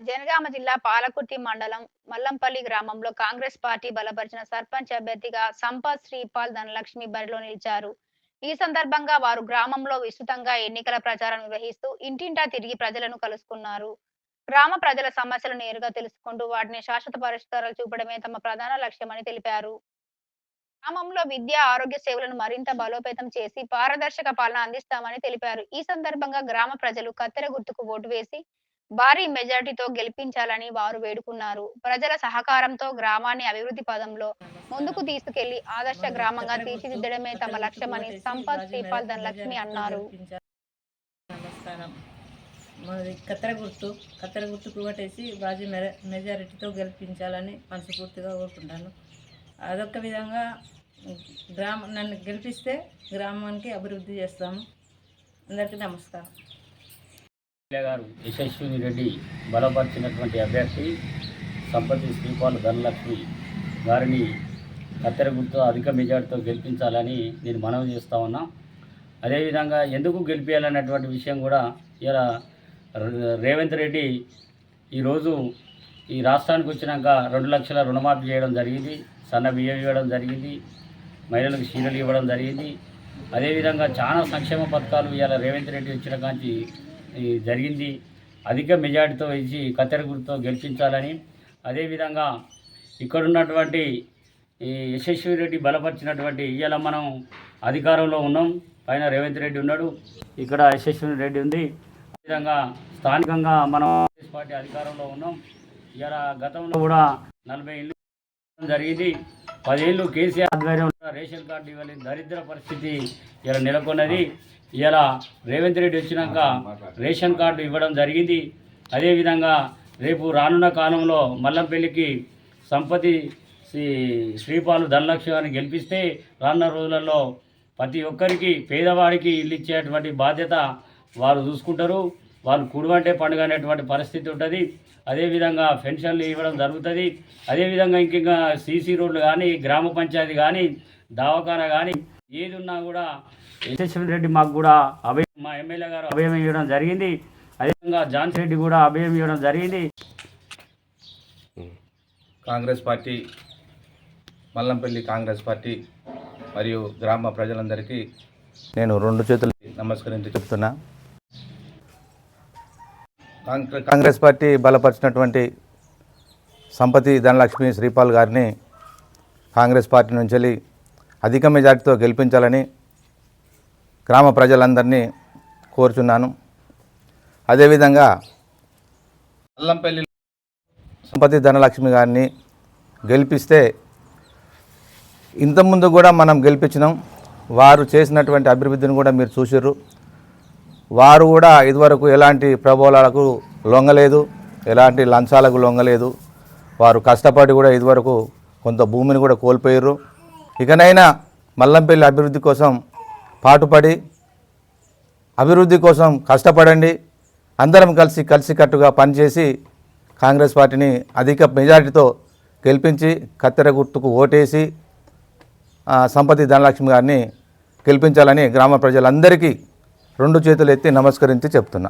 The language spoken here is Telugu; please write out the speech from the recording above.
జనగామ జిల్లా పాలకుర్తి మండలం మల్లంపల్లి గ్రామంలో కాంగ్రెస్ పార్టీ బలపరిచిన సర్పంచ్ అభ్యర్థిగా సంపత్ శ్రీపాల్ ధనలక్ష్మి బరిలో నిలిచారు. ఈ సందర్భంగా వారు గ్రామంలో విస్తృతంగా ఎన్నికల ప్రచారం నిర్వహిస్తూ ఇంటింటా తిరిగి ప్రజలను కలుసుకున్నారు. గ్రామ ప్రజల సమస్యలను నేరుగా తెలుసుకుంటూ వాటిని శాశ్వత పరిష్కారాలు చూపడమే తమ ప్రధాన లక్ష్యమని తెలిపారు. గ్రామంలో విద్య, ఆరోగ్య సేవలను మరింత బలోపేతం చేసి పారదర్శక పాలన అందిస్తామని తెలిపారు. ఈ సందర్భంగా గ్రామ ప్రజలు కత్తెర గుర్తుకు ఓటు వేసి భారీ మెజార్టీతో గెలిపించాలని వారు వేడుకున్నారు. ప్రజల సహకారంతో గ్రామాన్ని అభివృద్ధి పదంలో ముందుకు తీసుకెళ్లి ఆదర్శ గ్రామంగా తీర్చిదిద్దడమే తమ లక్ష్యమని సంపత్ శ్రీపాల్ ధనలక్ష్మి అన్నారు. నమస్కారం. మాది కత్తెర గుర్తుకు ఓటేసి భారీ మెజారిటీతో గెలిపించాలని మనస్ఫూర్తిగా కోరుకుంటాను. అదొక విధంగా నన్ను గెలిపిస్తే గ్రామానికి అభివృద్ధి చేస్తాము. అందరికీ నమస్కారం. గారు యశస్విని రెడ్డి బలపరిచినటువంటి అభ్యర్థి సంపతి శ్రీపాల్ ధనలక్ష్మి గారిని కత్తెర గుర్తు అధిక మెజార్టీతో గెలిపించాలని నేను మనవి చేస్తా ఉన్నా. అదేవిధంగా ఎందుకు గెలిపించాలన్నటువంటి విషయం కూడా ఇలా రేవంత్ రెడ్డి ఈరోజు ఈ రాష్ట్రానికి వచ్చినాక 2 లక్షల రుణమాఫీ చేయడం జరిగింది, సన్న బియ్యం ఇవ్వడం జరిగింది, మహిళలకు చీరలు ఇవ్వడం జరిగింది. అదేవిధంగా చాలా సంక్షేమ పథకాలు ఇవాళ రేవంత్ రెడ్డి వచ్చిన కాంచి జరిగింది. అధిక మెజార్టీతో ఇచ్చి కత్తెర గుర్తుతో గెలిపించాలని, అదేవిధంగా ఇక్కడున్నటువంటి ఈ యశస్వి రెడ్డి బలపరిచినటువంటి ఇవాళ మనం అధికారంలో ఉన్నాం, పైన రేవంత్ రెడ్డి ఉన్నాడు, ఇక్కడ యశస్వి రెడ్డి ఉంది. అదేవిధంగా స్థానికంగా మనం కాంగ్రెస్ పార్టీ అధికారంలో ఉన్నాం. ఇవాళ గతంలో కూడా 40 ఇళ్ళు జరిగింది. 10 ఏళ్ళు కేసీఆర్ ఆధ్వర్యంలో రేషన్ కార్డు ఇవ్వలేని దరిద్ర పరిస్థితి ఇలా నెలకొన్నది. ఇలా రేవంత్ రెడ్డి వచ్చినాక రేషన్ కార్డు ఇవ్వడం జరిగింది. అదేవిధంగా రేపు రానున్న కాలంలో మల్లంపల్లికి సంపతి శ్రీపాల్ ధనలక్ష్మి గెలిపిస్తే రానున్న రోజులలో ప్రతి ఒక్కరికి పేదవాడికి ఇల్లు ఇచ్చేటువంటి బాధ్యత వారు చూసుకుంటారు. వాళ్ళు కుడువంటే పండుగ అనేటువంటి పరిస్థితి ఉంటుంది. అదేవిధంగా పెన్షన్లు ఇవ్వడం జరుగుతుంది. అదేవిధంగా ఇంకా సీసీ రోడ్లు కానీ, గ్రామ పంచాయతీ కానీ, దవాఖానా కానీ ఏది ఉన్నా కూడా యశస్వి రెడ్డి మాకు కూడా మా ఎమ్మెల్యే గారు అభయం ఇవ్వడం జరిగింది. అదేవిధంగా జాన్సీ రెడ్డి కూడా అభయం ఇవ్వడం జరిగింది. కాంగ్రెస్ పార్టీ, మల్లంపల్లి కాంగ్రెస్ పార్టీ మరియు గ్రామ ప్రజలందరికీ నేను 2 చేతులు నమస్కరించి చెప్తున్నా. కాంగ్రెస్ పార్టీ బలపరిచినటువంటి సంపతి ధనలక్ష్మి శ్రీపాల్ గారిని కాంగ్రెస్ పార్టీ నుంచి అధిక మెజార్టీతో గెలిపించాలని గ్రామ ప్రజలందరినీ కోరుచున్నాను. అదేవిధంగా మల్లంపల్లి సంపతి ధనలక్ష్మి గారిని గెలిపిస్తే ఇంతకుముందు కూడా మనం గెలిపించినాం. వారు చేసినటువంటి అభివృద్ధిని కూడా మీరు చూసారు. వారు కూడా ఇదివరకు ఎలాంటి ప్రబోధాలకు లొంగలేదు, ఎలాంటి లంచాలకు లొంగలేదు. వారు కష్టపడి కూడా ఇదివరకు కొంత భూమిని కూడా కోల్పోయారు. ఇకనైనా మల్లంపల్లి అభివృద్ధి కోసం పాటుపడి అభివృద్ధి కోసం కష్టపడండి. అందరం కలిసికట్టుగా పనిచేసి కాంగ్రెస్ పార్టీని అధిక మెజారిటీతో గెలిపించి కత్తెర గుర్తుకు ఓటేసి సంపతి ధనలక్ష్మి గారిని గెలిపించాలని గ్రామ ప్రజలందరికీ 2 చేతులు ఎత్తి నమస్కరించి చెప్తున్నా.